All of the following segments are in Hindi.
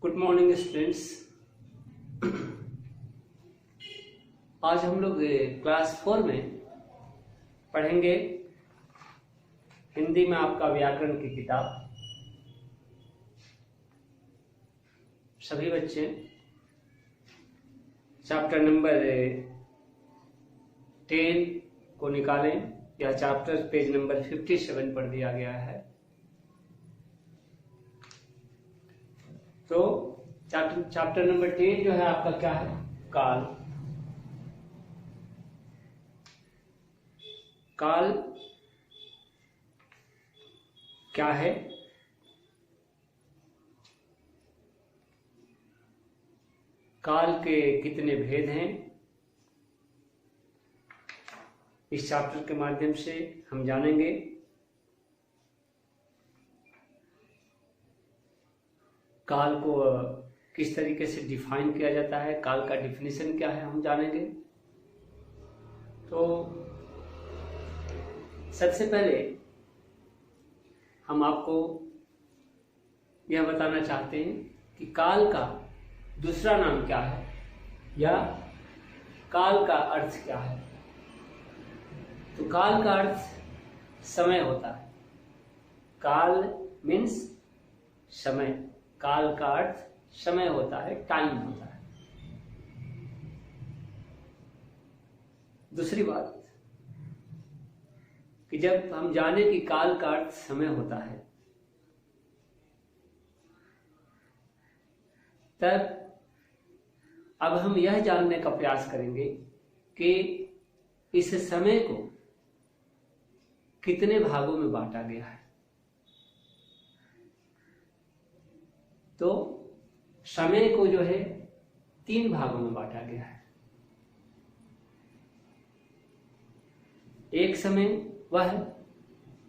Good morning students. आज हम लोग क्लास 4 में पढ़ेंगे हिंदी में आपका व्याकरण की किताब। सभी बच्चे चैप्टर नंबर 10 को निकालें। यह चैप्टर पेज नंबर 57 पर दिया गया है। तो चैप्टर नंबर 10 जो है आपका क्या है? काल। काल क्या है? काल के कितने भेद हैं? इस चैप्टर के माध्यम से हम जानेंगे। काल को किस तरीके से डिफाइन किया जाता है, काल का डिफिनेशन क्या है, हम जानेंगे। तो सबसे पहले हम आपको यह बताना चाहते हैं कि काल का दूसरा नाम क्या है या काल का अर्थ क्या है। तो काल का अर्थ समय होता है। काल मीन्स समय। काल का अर्थ समय होता है, टाइम होता है। दूसरी बात कि जब हम जाने कि काल का अर्थ समय होता है, तब अब हम यह जानने का प्रयास करेंगे कि इस समय को कितने भागों में बांटा गया है। तो समय को जो है 3 भागों में बांटा गया है। एक समय वह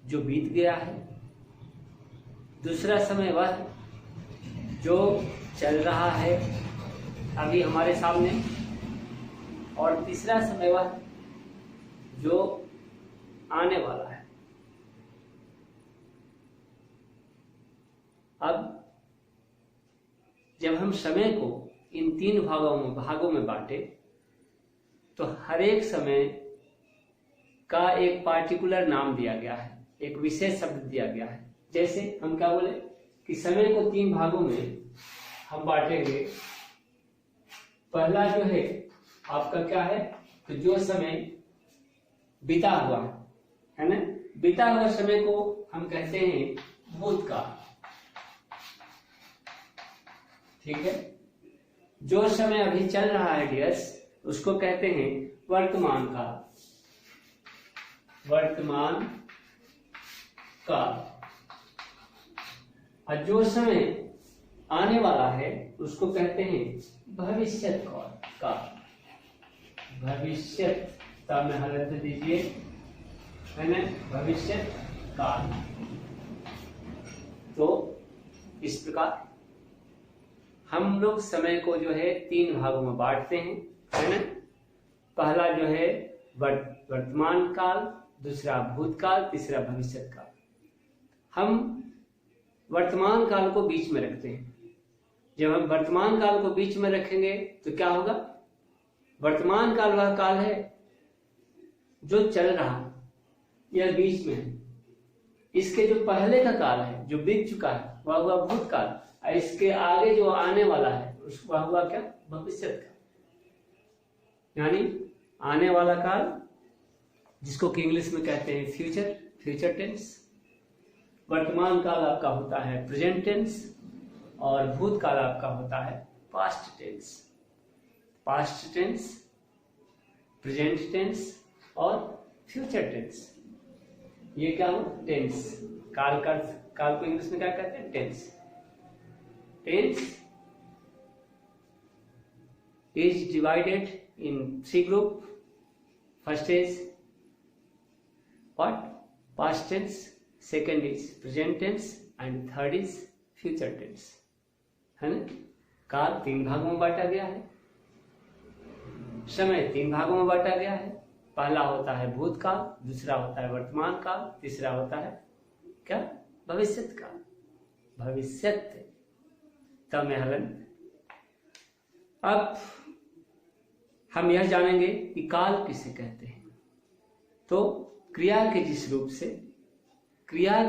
जो बीत गया है, दूसरा समय वह जो चल रहा है अभी हमारे सामने, और तीसरा समय वह जो आने वाला है। अब जब हम समय को इन 3 भागों में बांटे, तो हर एक समय का एक पार्टिकुलर नाम दिया गया है, एक विशेष शब्द दिया गया है। जैसे हम क्या बोले कि समय को 3 भागों में हम बांटेंगे। पहला जो है आपका क्या है? तो जो समय बीता हुआ है ना, बीता हुआ समय को हम कहते हैं भूतकाल। ठीक है। जो समय अभी चल रहा है डियर्स, उसको कहते हैं वर्तमान काल। वर्तमान काल। और जो समय आने वाला है उसको कहते हैं भविष्यत काल। भविष्यत का में हलत दीजिए, है ना, भविष्यत काल। तो इस प्रकार हम लोग समय को जो है 3 भागों में बांटते हैं, है ना। पहला जो है वर्तमान काल, दूसरा भूतकाल, तीसरा भविष्यत काल। हम वर्तमान काल को बीच में रखते हैं। जब हम वर्तमान काल को बीच में रखेंगे तो क्या होगा? वर्तमान काल वह काल है जो चल रहा है, यह बीच में है। इसके जो पहले का काल है जो बीत चुका है वह हुआ भूतकाल, और इसके आगे जो आने वाला है उसको हुआ क्या? भविष्यत काल। यानी आने वाला काल, जिसको कि इंग्लिश में कहते हैं फ्यूचर टेंस। वर्तमान काल आपका होता है प्रेजेंट टेंस, और भूतकाल आपका होता है past tense. Past tense, present tense और फ्यूचर टेंस, ये क्या हो? टेंस। काल को इंग्लिश में क्या कहते हैं? Tense. Tense is divided in 3 groups. First is what? Past tense. Second is present tense, and third is future tense. है ना? काल 3 भागों में बांटा गया है। समय 3 भागों में बांटा गया है। पहला होता है भूतकाल, दूसरा होता है वर्तमान काल, तीसरा होता है क्या? भविष्यत काल। भविष्यत। त में हलंत। अब हम यह जानेंगे कि काल किसे कहते हैं। तो क्रिया के जिस रूप से क्रिया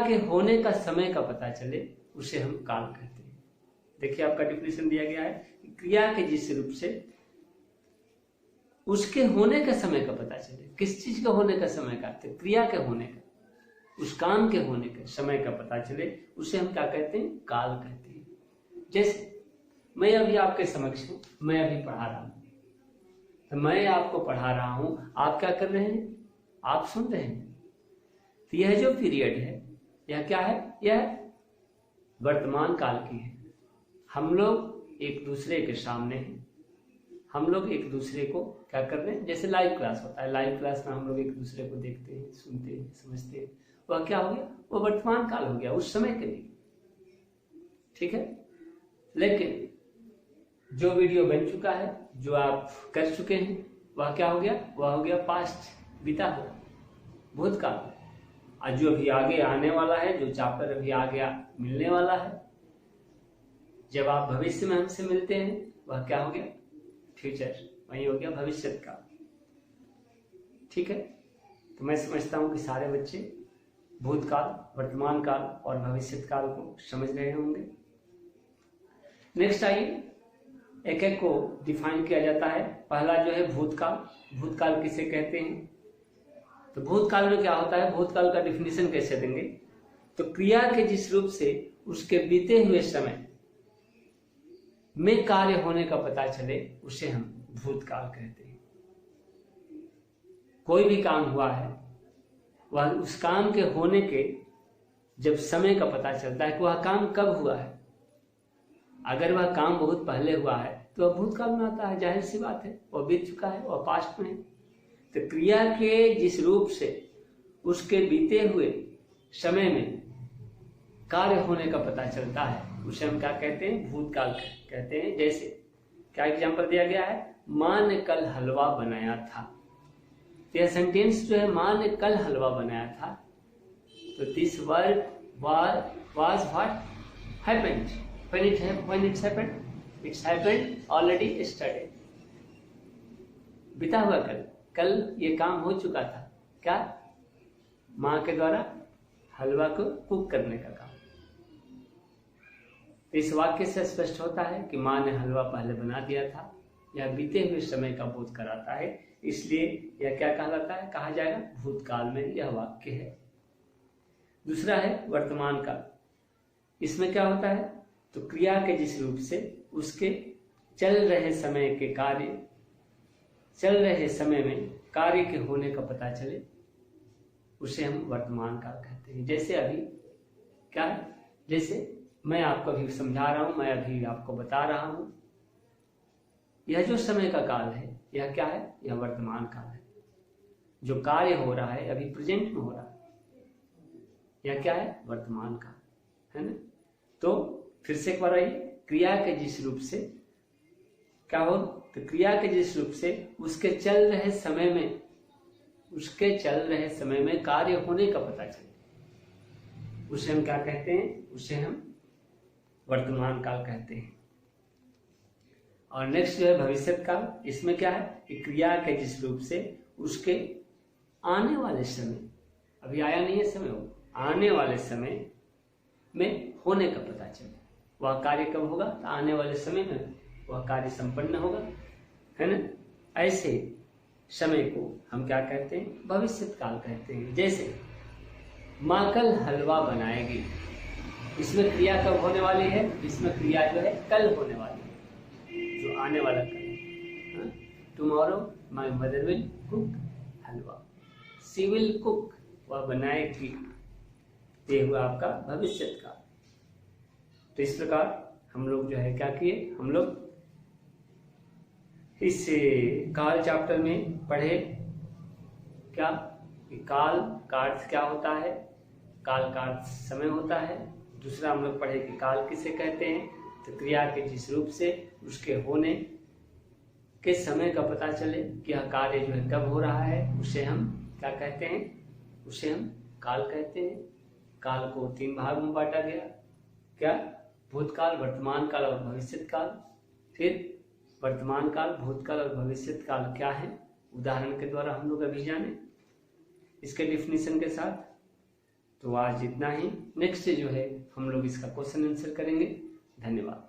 के होने का समय का पता चले उसे हम काल कहते हैं। देखिए आपका डिफिनेशन दिया गया है कि क्रिया के जिस रूप से उसके होने का समय का पता चले। किस चीज के होने का समय का? तो क्रिया के होने का, उस काम के होने का समय का पता चले उसे हम क्या कहते हैं? काल कहते हैं। जैसे मैं अभी आपके समक्ष हूं, मैं अभी पढ़ा रहा हूं, तो मैं आपको पढ़ा रहा हूं, आप क्या कर रहे हैं? आप सुन रहे हैं। तो यह जो पीरियड है यह क्या है? यह वर्तमान काल की है। हम लोग एक दूसरे के सामने हैं, हम लोग एक दूसरे को क्या कर रहे हैं? जैसे लाइव क्लास होता है, लाइव क्लास में हम लोग एक दूसरे को देखते हैं, सुनते हैं, समझते हैं। वह क्या हो गया? वो वर्तमान काल हो गया उस समय के लिए। ठीक है। लेकिन जो वीडियो बन चुका है, जो आप कर चुके हैं, वह क्या हो गया? वह हो गया पास्ट, बीता हुआ, भूतकाल। और जो अभी आगे आने वाला है, जो चैप्टर अभी आगे मिलने वाला है, जब आप भविष्य में हमसे मिलते हैं, वह क्या हो गया? फ्यूचर, वही हो गया भविष्यत काल। ठीक है। तो मैं समझता हूं कि सारे बच्चे भूतकाल, वर्तमान काल और भविष्यत काल को समझ रहे होंगे। नेक्स्ट आइए, एक एक को डिफाइन किया जाता है। पहला जो है भूतकाल। भूतकाल किसे कहते हैं? तो भूतकाल में क्या होता है? भूतकाल का डिफिनेशन कैसे देंगे? तो क्रिया के जिस रूप से उसके बीते हुए समय में कार्य होने का पता चले उसे हम भूतकाल कहते हैं। कोई भी काम हुआ है, वह उस काम के होने के जब समय का पता चलता है कि वह काम कब हुआ है। अगर वह काम बहुत पहले हुआ है तो वह भूतकाल में आता है, जाहिर सी बात है, वह बीत चुका है, वह पास्ट में है। तो क्रिया के जिस रूप से उसके बीते हुए समय में कार्य होने का पता चलता है उसे हम क्या कहते हैं? भूतकाल कहते हैं। जैसे क्या एग्जांपल दिया गया है? माँ ने कल हलवा बनाया था। तो यह सेंटेंस जो है, माँ ने कल हलवा बनाया था, तो this word was what happened when it's happened? It's happened already yesterday. बीता हुआ कल ये काम हो चुका था। क्या? माँ के द्वारा हलवा को कुक करने का काम। इस वाक्य से स्पष्ट होता है कि माँ ने हलवा पहले बना दिया था। यह बीते हुए समय का बोध कराता है, इसलिए यह क्या कहलाता है? कहा जाएगा भूतकाल में यह वाक्य है। दूसरा है वर्तमान काल। इसमें क्या होता है? तो क्रिया के जिस रूप से उसके चल रहे समय में कार्य के होने का पता चले उसे हम वर्तमान काल कहते हैं। जैसे अभी क्या है? जैसे मैं आपको अभी समझा रहा हूं, मैं अभी आपको बता रहा हूं, यह जो समय का काल है यह क्या है? यह वर्तमान काल है। जो कार्य हो रहा है अभी प्रेजेंट में हो रहा है, यह क्या है? वर्तमान काल है ना। तो फिर से एक बार आइए, क्रिया के जिस रूप से क्या हो? तो क्रिया के जिस रूप से उसके चल रहे समय में कार्य होने का पता चले उसे हम क्या कहते हैं? उसे हम वर्तमान काल कहते हैं। और नेक्स्ट जो है भविष्यत काल। इसमें क्या है कि क्रिया के जिस रूप से उसके आने वाले समय, अभी आया नहीं है समय, वो आने वाले समय में होने का पता चले। वह कार्य कब होगा? तो आने वाले समय में वह कार्य संपन्न होगा, है ना। ऐसे समय को हम क्या कहते हैं? भविष्यत काल कहते हैं। जैसे माँ कल हलवा बनाएगी, इसमें क्रिया कब होने वाली है? इसमें क्रिया जो है कल होने वाली है, जो आने वाला कल है। Tomorrow my mother will cook halwa, she will cook, वह बनाएगी। ये हुआ आपका भविष्यत काल। तो इस प्रकार हम लोग जो है क्या किए? हम लोग इस काल चैप्टर में पढ़े क्या कि काल का अर्थ क्या होता है, काल का अर्थ समय होता है। दूसरा हम लोग पढ़े कि काल किसे कहते हैं, तो क्रिया के जिस रूप से उसके होने के समय का पता चले कि यह कार्य जो है कब हो रहा है, उसे हम क्या कहते हैं? उसे हम काल कहते हैं। काल को 3 भाग में बांटा गया, क्या? भूतकाल, वर्तमान काल और भविष्य काल। फिर वर्तमान काल, भूतकाल और भविष्य काल क्या है, उदाहरण के द्वारा हम लोग अभी जाने इसके डिफिनीशन के साथ। तो आज इतना ही। नेक्स्ट जो है हम लोग इसका क्वेश्चन आंसर करेंगे। धन्यवाद।